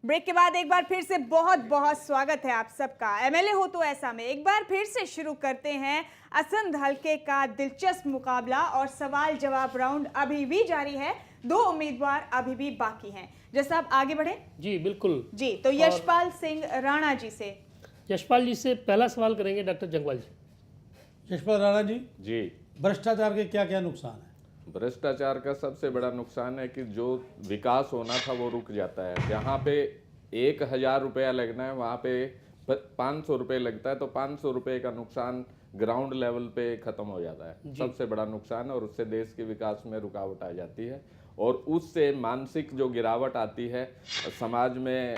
Break के बाद एक बार फिर से बहुत बहुत स्वागत है आप सबका। एमएलए हो तो ऐसा में एक बार फिर से शुरू करते हैं असंध हलके का दिलचस्प मुकाबला और सवाल जवाब राउंड अभी भी जारी है। दो उम्मीदवार अभी भी बाकी हैं। जैसा आप आगे बढ़े जी बिल्कुल जी, तो यशपाल सिंह राणा जी से पहला सवाल करेंगे डॉक्टर जंगवाल जी। यशपाल राणा जी, भ्रष्टाचार के क्या क्या नुकसान है? भ्रष्टाचार का सबसे बड़ा नुकसान है कि जो विकास होना था वो रुक जाता है। जहाँ पे 1,000 रुपया लगना है वहाँ पे 500 रुपये लगता है, तो 500 रुपये का नुकसान ग्राउंड लेवल पे खत्म हो जाता है। सबसे बड़ा नुकसान है और उससे देश के विकास में रुकावट आ जाती है और उससे मानसिक जो गिरावट आती है, समाज में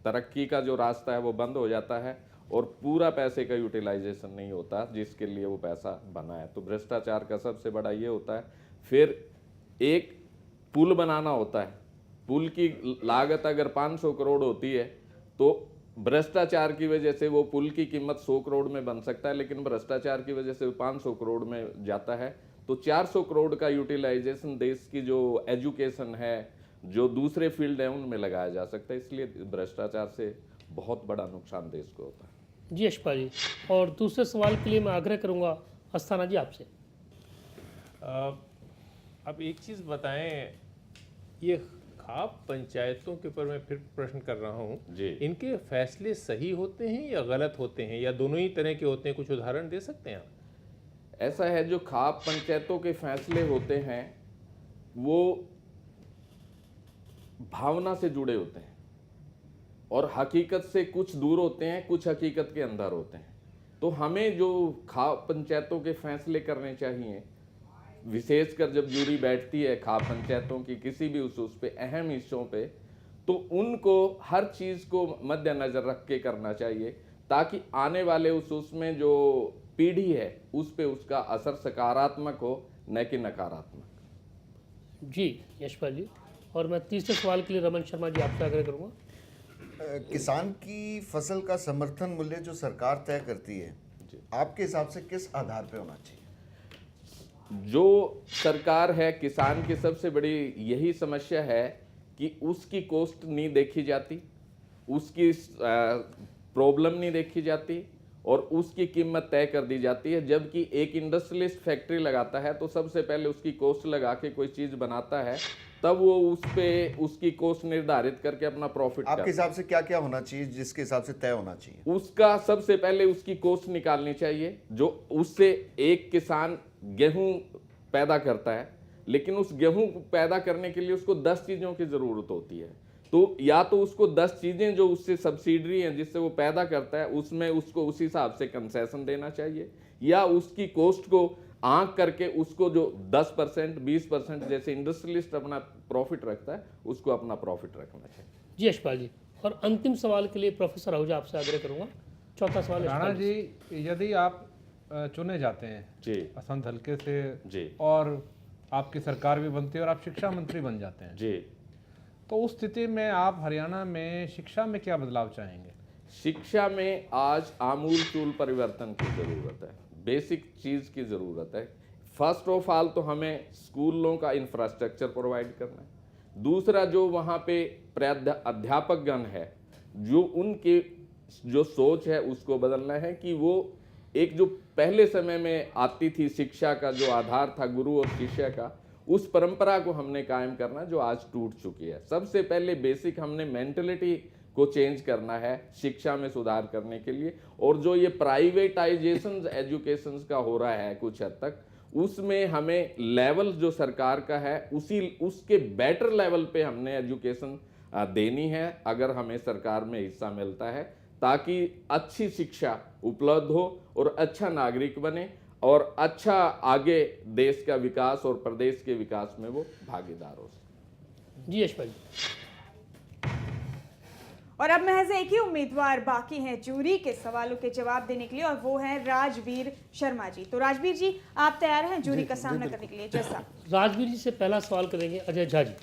तरक्की का जो रास्ता है वो बंद हो जाता है और पूरा पैसे का यूटिलाइजेशन नहीं होता जिसके लिए वो पैसा बना है। तो भ्रष्टाचार का सबसे बड़ा ये होता है। फिर एक पुल बनाना होता है, पुल की लागत अगर 500 करोड़ होती है तो भ्रष्टाचार की वजह से वो पुल की कीमत 100 करोड़ में बन सकता है, लेकिन भ्रष्टाचार की वजह से 500 करोड़ में जाता है। तो 400 करोड़ का यूटिलाइजेशन देश की जो एजुकेशन है, जो दूसरे फील्ड है, उनमें लगाया जा सकता है। इसलिए भ्रष्टाचार से बहुत बड़ा नुकसान देश को होता है। जी यशपाल जी, और दूसरे सवाल के लिए मैं आग्रह करूंगा अस्थाना जी आपसे। अब एक चीज़ बताएं, ये खाप पंचायतों के ऊपर मैं फिर प्रश्न कर रहा हूँ जी। इनके फैसले सही होते हैं या गलत होते हैं या दोनों ही तरह के होते हैं? कुछ उदाहरण दे सकते हैं आप? ऐसा है, जो खाप पंचायतों के फैसले होते हैं वो भावना से जुड़े होते हैं और हकीकत से कुछ दूर होते हैं, कुछ हकीकत के अंदर होते हैं। तो हमें जो खाप पंचायतों के फैसले करने चाहिए, विशेषकर जब जूरी बैठती है खाप पंचायतों की किसी भी उस पे अहम हिस्सों पे, तो उनको हर चीज़ को मद्देनजर रख के करना चाहिए ताकि आने वाले उसमें जो पीढ़ी है उस पे उसका असर सकारात्मक हो, न कि नकारात्मक। जी यशपाल जी, और मैं तीसरे सवाल के लिए रमन शर्मा जी आपसे आग्रह करूँगा। किसान की फसल का समर्थन मूल्य जो सरकार तय करती है, आपके हिसाब से किस आधार पे होना चाहिए? जो सरकार है, किसान की सबसे बड़ी यही समस्या है कि उसकी कॉस्ट नहीं देखी जाती, उसकी प्रॉब्लम नहीं देखी जाती और उसकी कीमत तय कर दी जाती है। जबकि एक इंडस्ट्रियलिस्ट फैक्ट्री लगाता है तो सबसे पहले उसकी कॉस्ट लगा के कोई चीज़ बनाता है, तब वो उस पे उसकी कॉस्ट निर्धारित करके अपना प्रॉफिट। आपके हिसाब से क्या क्या होना चाहिए जिसके हिसाब से तय होना चाहिए? उसका सबसे पहले उसकी कॉस्ट निकालनी चाहिए। जो उससे एक किसान गेहूं पैदा करता है, लेकिन उस गेहूं पैदा करने के लिए उसको 10 चीज़ों की ज़रूरत होती है। तो या तो उसको 10 चीज़ें जो उससे सब्सिडरी हैं जिससे वो पैदा करता है उसमें उसको उस हिसाब से कंसेशन देना चाहिए, या उसकी कॉस्ट को आंक करके उसको जो 10% 20% जैसे इंडस्ट्रियलिस्ट अपना प्रॉफिट रखता है उसको अपना प्रॉफिट रखना चाहिए। जी यशपाल जी, और अंतिम सवाल के लिए प्रोफेसर आहूजा आपसे आग्रह करूँगा। चौथा सवाल राणा यशपाल जी, यदि आप चुने जाते हैं जी असंध हल्के से जी और आपकी सरकार भी बनती है और आप शिक्षा मंत्री बन जाते हैं, जी, तो उस स्थिति में आप हरियाणा में शिक्षा में क्या बदलाव चाहेंगे? शिक्षा में आज आमूल चूल परिवर्तन की ज़रूरत है, बेसिक चीज़ की ज़रूरत है। फर्स्ट ऑफ ऑल तो हमें स्कूलों का इंफ्रास्ट्रक्चर प्रोवाइड करना है। दूसरा, जो वहाँ पे अध्यापकगण है, जो उनकी जो सोच है उसको बदलना है कि वो एक जो पहले समय में आती थी शिक्षा का जो आधार था गुरु और शिष्य का, उस परंपरा को हमने कायम करना जो आज टूट चुकी है। सबसे पहले बेसिक हमने मेंटलिटी को चेंज करना है शिक्षा में सुधार करने के लिए। और जो ये प्राइवेटाइजेशन एजुकेशन का हो रहा है कुछ हद तक, उसमें हमें लेवल जो सरकार का है उसके बेटर लेवल पे हमने एजुकेशन देनी है अगर हमें सरकार में हिस्सा मिलता है, ताकि अच्छी शिक्षा उपलब्ध हो और अच्छा नागरिक बने और अच्छा आगे देश का विकास और प्रदेश के विकास में वो भागीदार हो सके। जी यशपाल जी, और अब महज एक ही उम्मीदवार बाकी हैं जूरी के सवालों के जवाब देने के लिए, और वो हैं राजवीर शर्मा जी। तो राजवीर जी, आप तैयार हैं जूरी का सामना करने के लिए? जैसा राजवीर जी से पहला सवाल करेंगे अजय झा जी।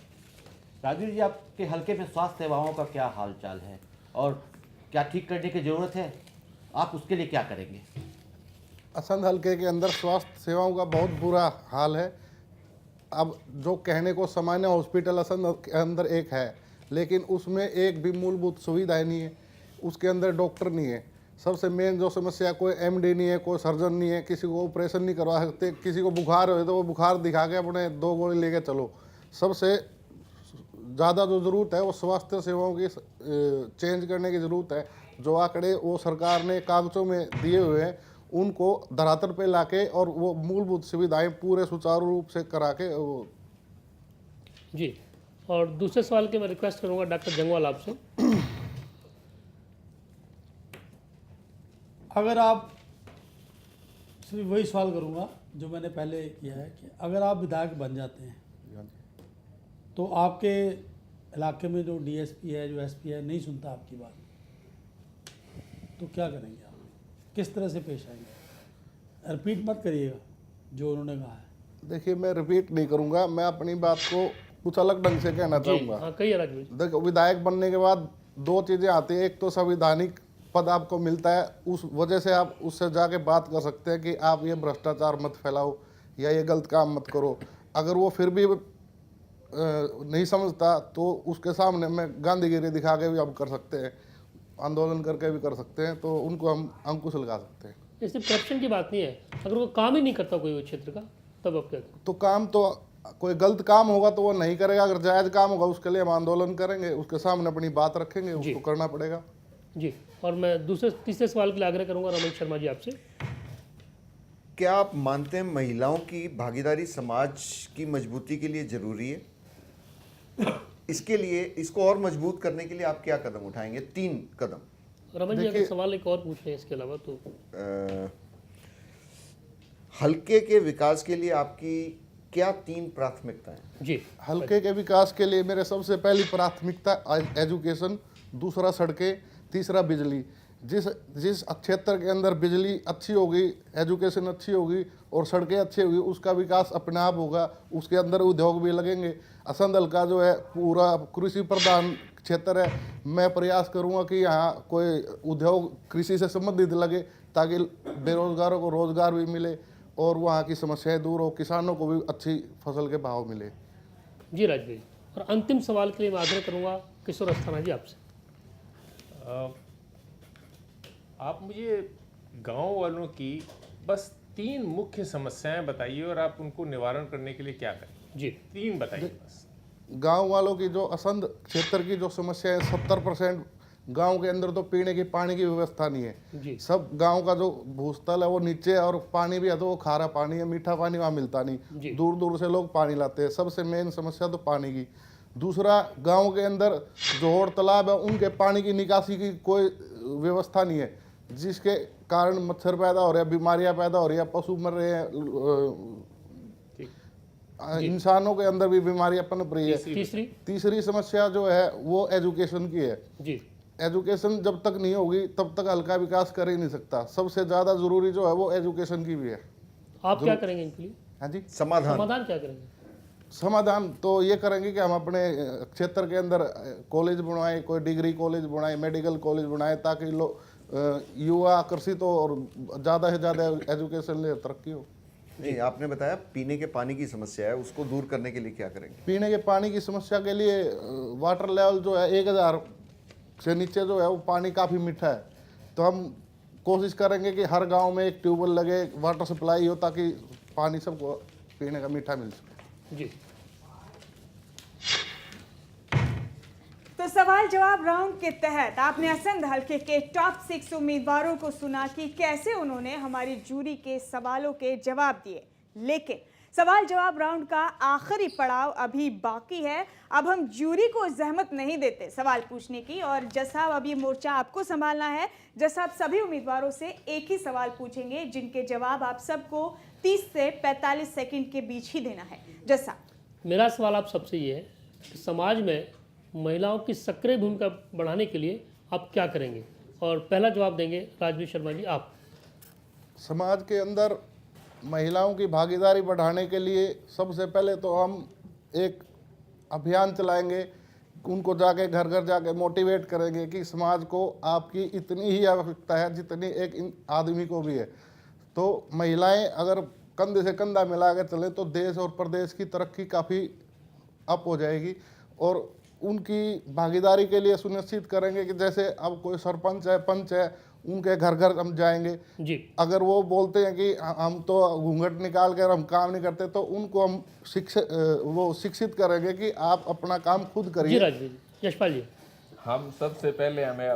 राजवीर जी, आपके हल्के में स्वास्थ्य सेवाओं का क्या हाल चाल है और क्या ठीक करने की ज़रूरत है? आप उसके लिए क्या करेंगे? असंध हल्के के अंदर स्वास्थ्य सेवाओं का बहुत बुरा हाल है। अब जो कहने को सामान्य हॉस्पिटल असंध के अंदर एक है, लेकिन उसमें एक भी मूलभूत सुविधाएं नहीं है, उसके अंदर डॉक्टर नहीं है। सबसे मेन जो समस्या, कोई एमडी नहीं है, कोई सर्जन नहीं है, किसी को ऑपरेशन नहीं करवा सकते, किसी को बुखार हो तो वो बुखार दिखा के अपने 2 गोली लेके चलो। सबसे ज़्यादा जो ज़रूरत है वो स्वास्थ्य सेवाओं की चेंज करने की ज़रूरत है। जो आंकड़े वो सरकार ने कागजों में दिए हुए हैं उनको धरातल पे लाके और वो मूलभूत सुविधाएं पूरे सुचारू रूप से करा के वो। जी, और दूसरे सवाल के मैं रिक्वेस्ट करूंगा डॉक्टर जंगवाल आपसे। अगर आप सिर्फ वही सवाल करूंगा जो मैंने पहले किया है कि अगर आप विधायक बन जाते हैं तो आपके इलाके में जो डीएसपी है, जो एसपी है, नहीं सुनता आपकी बात, तो क्या करेंगे आप? किस तरह से पेश आएंगे? रिपीट मत करिएगा जो उन्होंने कहा है। देखिए, मैं रिपीट नहीं करूंगा, मैं अपनी बात को कुछ अलग ढंग से कहना चाहूँगा। हाँ, कहिए राजवीर। देखो, विधायक बनने के बाद 2 चीज़ें आती है। एक तो संवैधानिक पद आपको मिलता है, उस वजह से आप उससे जाके बात कर सकते हैं कि आप ये भ्रष्टाचार मत फैलाओ या ये गलत काम मत करो। अगर वो फिर भी नहीं समझता तो उसके सामने में गांधीगिरी दिखा के भी हम कर सकते हैं, आंदोलन करके भी कर सकते हैं, तो उनको हम अंकुश लगा सकते हैं। इससे करप्शन की बात नहीं है, अगर वो काम ही नहीं करता कोई वो क्षेत्र का, तब आप क्या करें? तो काम तो कोई गलत काम होगा तो वो नहीं करेगा, अगर जायज़ काम होगा उसके लिए हम आंदोलन करेंगे, उसके सामने अपनी बात रखेंगे, उसको करना पड़ेगा। जी, और मैं तीसरे सवाल के लिए आग्रह करूंगा रमन शर्मा जी आपसे। क्या आप मानते हैं महिलाओं की भागीदारी समाज की मजबूती के लिए जरूरी है? इसके लिए, इसको और मजबूत करने के लिए आप क्या कदम उठाएंगे? 3 कदम। रमन जी, अगर सवाल एक और पूछ रहे हैं इसके अलावा तो। हल्के के विकास के लिए आपकी क्या 3 प्राथमिकताएं? जी, हल्के के विकास के लिए मेरे सबसे पहली प्राथमिकता एजुकेशन, दूसरा सड़कें, तीसरा बिजली। जिस क्षेत्र के अंदर बिजली अच्छी होगी, एजुकेशन अच्छी होगी और सड़कें अच्छी होगी, उसका विकास अपने आप होगा, उसके अंदर उद्योग भी लगेंगे। असंध हल्का जो है पूरा कृषि प्रधान क्षेत्र है, मैं प्रयास करूंगा कि यहाँ कोई उद्योग कृषि से संबंधित लगे ताकि बेरोजगारों को रोजगार भी मिले और वहाँ की समस्याएं दूर हो, किसानों को भी अच्छी फसल के भाव मिले। जी राजवीर, और अंतिम सवाल के लिए मैं आग्रह करूंगा किशोर अस्थाना जी आपसे। आप मुझे गांव वालों की बस 3 मुख्य समस्याएं बताइए और आप उनको निवारण करने के लिए क्या करें। जी, 3 बताइए बस। गांव वालों की जो असंध क्षेत्र की जो समस्या है, 70% गांव के अंदर तो पीने की पानी की व्यवस्था नहीं है। जी, सब गांव का जो भूस्थल है वो नीचे है और पानी भी है तो वो खारा पानी है, मीठा पानी वहाँ मिलता जी। नहीं, दूर दूर से लोग पानी लाते हैं। सबसे मेन समस्या तो पानी की। दूसरा, गांव के अंदर जोड़ तालाब है, उनके पानी की निकासी की कोई व्यवस्था नहीं है, जिसके कारण मच्छर पैदा हो रहे हैं, बीमारियां पैदा हो रही है, पशु मर रहे हैं, इंसानों के अंदर भी बीमारियां पनप रही है। तीसरी समस्या जो है वो एजुकेशन की है। जी, एजुकेशन जब तक नहीं होगी तब तक हल्का विकास कर ही नहीं सकता। सबसे ज़्यादा ज़रूरी जो है वो एजुकेशन की भी है। आप क्या करेंगे इनके लिए? हाँ जी, समाधान क्या करेंगे? समाधान तो ये करेंगे कि हम अपने क्षेत्र के अंदर कॉलेज बनाएं, कोई डिग्री कॉलेज बनाएं, मेडिकल कॉलेज बनाएं, ताकि युवा आकर्षित हो और ज़्यादा से ज़्यादा एजुकेशन ले तरक्की हो। नहीं, आपने बताया पीने के पानी की समस्या है, उसको दूर करने के लिए क्या करेंगे? पीने के पानी की समस्या के लिए वाटर लेवल जो है 1000 से नीचे जो है वो पानी काफ़ी मीठा है, तो हम कोशिश करेंगे कि हर गांव में एक ट्यूबवेल लगे, वाटर सप्लाई हो, ताकि पानी सबको पीने का मीठा मिल सके। जी, तो सवाल जवाब राउंड के तहत आपने असंध हल्के के टॉप 6 उम्मीदवारों को सुना कि कैसे उन्होंने हमारी जूरी के सवालों के जवाब दिए, लेकिन सवाल जवाब राउंड का आखिरी पड़ाव अभी बाकी है। अब हम जूरी को जहमत नहीं देते सवाल पूछने की, और जज साहब अब ये मोर्चा आपको संभालना है। जज साहब सभी उम्मीदवारों से एक ही सवाल पूछेंगे जिनके जवाब आप सबको 30 से 45 सेकंड के बीच ही देना है। जज साहब, मेरा सवाल आप सबसे ये है कि समाज में महिलाओं की सक्रिय भूमिका बढ़ाने के लिए आप क्या करेंगे? और पहला जवाब देंगे राजवीर शर्मा जी, आप। समाज के अंदर महिलाओं की भागीदारी बढ़ाने के लिए सबसे पहले तो हम एक अभियान चलाएंगे, उनको जाके घर घर जाके मोटिवेट करेंगे कि समाज को आपकी इतनी ही आवश्यकता है जितनी एक आदमी को भी है। तो महिलाएं अगर कंधे से कंधा मिला के चले तो देश और प्रदेश की तरक्की काफ़ी अप हो जाएगी। और उनकी भागीदारी के लिए सुनिश्चित करेंगे कि जैसे अब कोई सरपंच है, पंच है, उनके घर घर हम जाएंगे। जी अगर वो बोलते हैं कि हम तो घूंघट निकाल कर हम काम नहीं करते, तो उनको हम शिक्षित करेंगे कि आप अपना काम खुद जी करिए। राजवीर जी, यशपाल जी। हम सबसे पहले हमें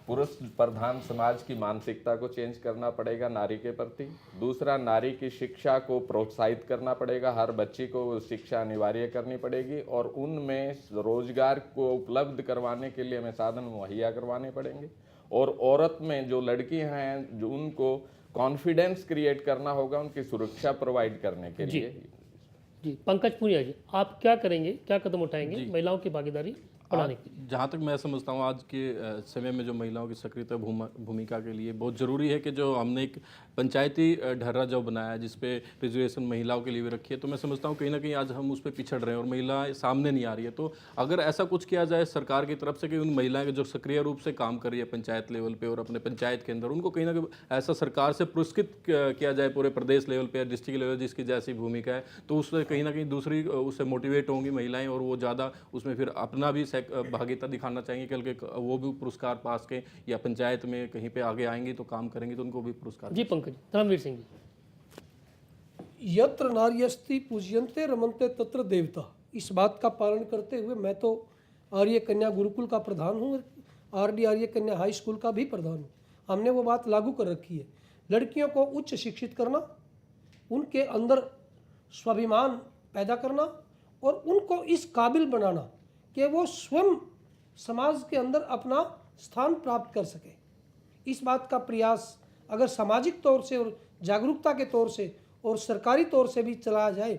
पुरुष प्रधान समाज की मानसिकता को चेंज करना पड़ेगा नारी के प्रति। दूसरा, नारी की शिक्षा को प्रोत्साहित करना पड़ेगा, हर बच्ची को शिक्षा अनिवार्य करनी पड़ेगी और उनमें रोजगार को उपलब्ध करवाने के लिए हमें साधन मुहैया करवाने पड़ेंगे। और औरत में जो लड़कियां हैं, जो उनको कॉन्फिडेंस क्रिएट करना होगा, उनकी सुरक्षा प्रोवाइड करने के लिए। जी पंकज पुनिया जी, आप क्या करेंगे, क्या कदम उठाएंगे महिलाओं की भागीदारी बढ़ाने के लिए? जहाँ तक मैं समझता हूँ आज के समय में जो महिलाओं की सक्रियता भूमिका के लिए बहुत ज़रूरी है कि जो हमने एक पंचायती ढर्रा जो बनाया है जिसपे रिजर्वेशन महिलाओं के लिए भी रखी है, तो मैं समझता हूँ कहीं ना कहीं आज हम उस पर पिछड़ रहे हैं और महिलाएं सामने नहीं आ रही है। तो अगर ऐसा कुछ किया जाए सरकार की तरफ से कि उन महिलाएं जो सक्रिय रूप से काम कर रही है पंचायत लेवल पे और अपने पंचायत के अंदर, उनको कहीं ना कहीं ऐसा सरकार से पुरस्कृत किया जाए पूरे प्रदेश लेवल पर, डिस्ट्रिक्ट लेवल जिसकी जैसी भूमिका है, तो उससे कहीं ना कहीं दूसरी उससे मोटिवेट होंगी महिलाएँ और वो ज़्यादा उसमें फिर अपना भी भागीदारी दिखाना चाहेंगे, कल के वो भी पुरस्कार पास के या पंचायत में कहीं पे आगे आएंगे तो काम करेंगे तो उनको भी पुरस्कार। जी पंकज, धर्मवीर सिंह जी। यत्र नार्यस्ति पूज्यन्ते रमन्ते तत्र देवता, इस बात का पालन करते हुए मैं तो आर्य कन्या गुरुकुल का प्रधान हूँ, आर्य कन्या हाई स्कूल का भी प्रधान हूँ। हमने वो बात लागू कर रखी है, लड़कियों को उच्च शिक्षित करना, उनके अंदर स्वाभिमान पैदा करना और उनको इस काबिल बनाना कि वो स्वयं समाज के अंदर अपना स्थान प्राप्त कर सके। इस बात का प्रयास अगर सामाजिक तौर से और जागरूकता के तौर से और सरकारी तौर से भी चलाया जाए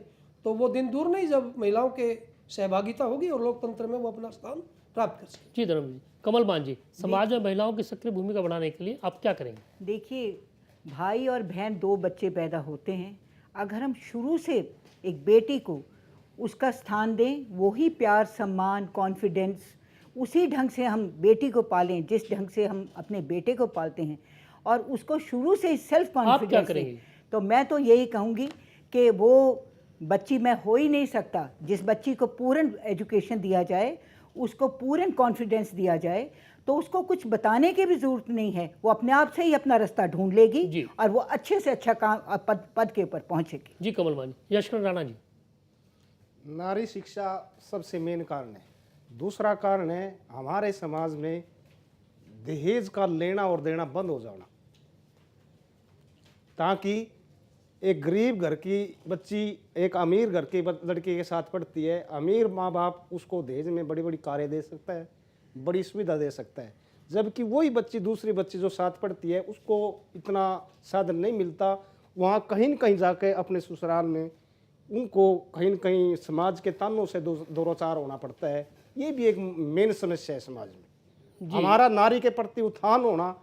तो वो दिन दूर नहीं जब महिलाओं के सहभागिता होगी और लोकतंत्र में वो अपना स्थान प्राप्त कर सके। जी धर्मवीर। कमल मान जी, समाज में महिलाओं की सक्रिय भूमिका बढ़ाने के लिए आप क्या करेंगे? देखिए, भाई और बहन 2 बच्चे पैदा होते हैं, अगर हम शुरू से एक बेटी को उसका स्थान दें, वही प्यार, सम्मान, कॉन्फिडेंस, उसी ढंग से हम बेटी को पालें जिस ढंग से हम अपने बेटे को पालते हैं और उसको शुरू से सेल्फ कॉन्फिडेंस दें, तो मैं तो यही कहूँगी कि वो बच्ची मैं हो ही नहीं सकता। जिस बच्ची को पूर्ण एजुकेशन दिया जाए, उसको पूर्ण कॉन्फिडेंस दिया जाए, तो उसको कुछ बताने की भी ज़रूरत नहीं है, वो अपने आप से ही अपना रास्ता ढूंढ लेगी और वो अच्छे से अच्छा काम पद के ऊपर पहुँचेगी। जी कमल मान जी। यशवंत राणा जी। नारी शिक्षा सबसे मेन कारण है। दूसरा कारण है हमारे समाज में दहेज का लेना और देना बंद हो जाना, ताकि एक गरीब घर की बच्ची एक अमीर घर की लड़की के साथ पढ़ती है, अमीर माँ बाप उसको दहेज में बड़ी बड़ी कारें दे सकता है, बड़ी सुविधा दे सकता है, जबकि वही बच्ची दूसरी बच्ची जो साथ पढ़ती है उसको इतना साधन नहीं मिलता। वहाँ कहीं न कहीं जाके अपने ससुराल में उनको कहीं न कहीं समाज के तानों से दो चार होना पड़ता है। ये भी एक मेन समस्या है समाज में। हमारा नारी के प्रति उत्थान होना,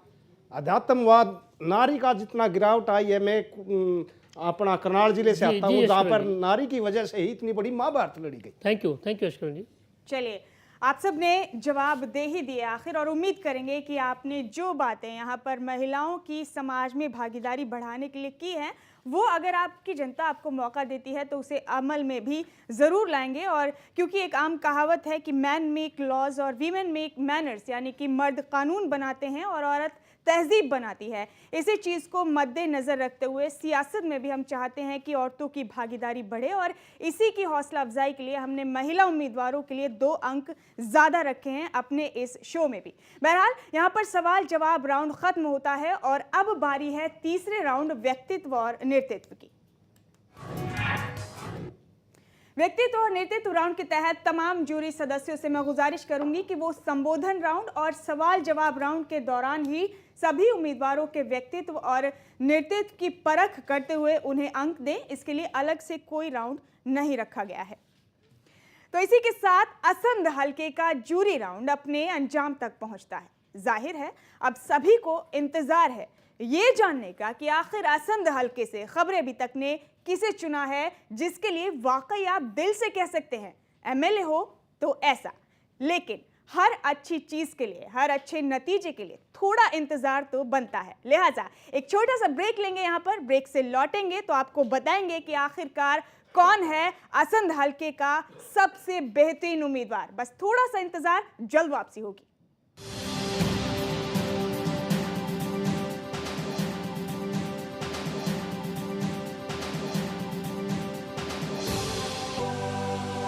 अध्यात्मवाद, नारी का जितना गिरावट आई है, मैं अपना करनाल जिले से आता हूँ जहाँ पर नारी की वजह से ही इतनी बड़ी महाभारत लड़ी गई। थैंक यू यशवंत जी। चलिए, आप सब ने जवाब दे ही दिए आखिर, और उम्मीद करेंगे कि आपने जो बातें यहाँ पर महिलाओं की समाज में भागीदारी बढ़ाने के लिए की हैं, वो अगर आपकी जनता आपको मौका देती है तो उसे अमल में भी ज़रूर लाएंगे। और क्योंकि एक आम कहावत है कि मैन मेक लॉज और वीमेन मेक मैनर्स, यानी कि मर्द कानून बनाते हैं और औरत तहजीब बनाती है। इसी चीज़ को मद्देनज़र रखते हुए सियासत में भी हम चाहते हैं कि औरतों की भागीदारी बढ़े, और इसी की हौसला अफजाई के लिए हमने महिला उम्मीदवारों के लिए 2 अंक ज़्यादा रखे हैं अपने इस शो में भी। बहरहाल यहाँ पर सवाल जवाब राउंड ख़त्म होता है और अब बारी है तीसरे राउंड व्यक्तित्व और नेतृत्व की। व्यक्तित्व और नेतृत्व राउंड के तहत तमाम जूरी सदस्यों से मैं गुजारिश करूंगी कि वो संबोधन राउंड और सवाल जवाब राउंड के दौरान ही सभी उम्मीदवारों के व्यक्तित्व और नेतृत्व की परख करते हुए उन्हें अंक दें। इसके लिए अलग से कोई राउंड नहीं रखा गया है। तो इसी के साथ असंध हलके का जूरी राउंड अपने अंजाम तक पहुंचता है। जाहिर है अब सभी को इंतजार है ये जानने का कि आखिर असंध हलके से खबरें अभी तक ने किसे चुना है, जिसके लिए वाकई आप दिल से कह सकते हैं एमएलए हो तो ऐसा। लेकिन हर अच्छी चीज के लिए, हर अच्छे नतीजे के लिए थोड़ा इंतजार तो बनता है। लिहाजा एक छोटा सा ब्रेक लेंगे। यहाँ पर ब्रेक से लौटेंगे तो आपको बताएंगे कि आखिरकार कौन है असंध हलके का सबसे बेहतरीन उम्मीदवार। बस थोड़ा सा इंतजार, जल्द वापसी होगी।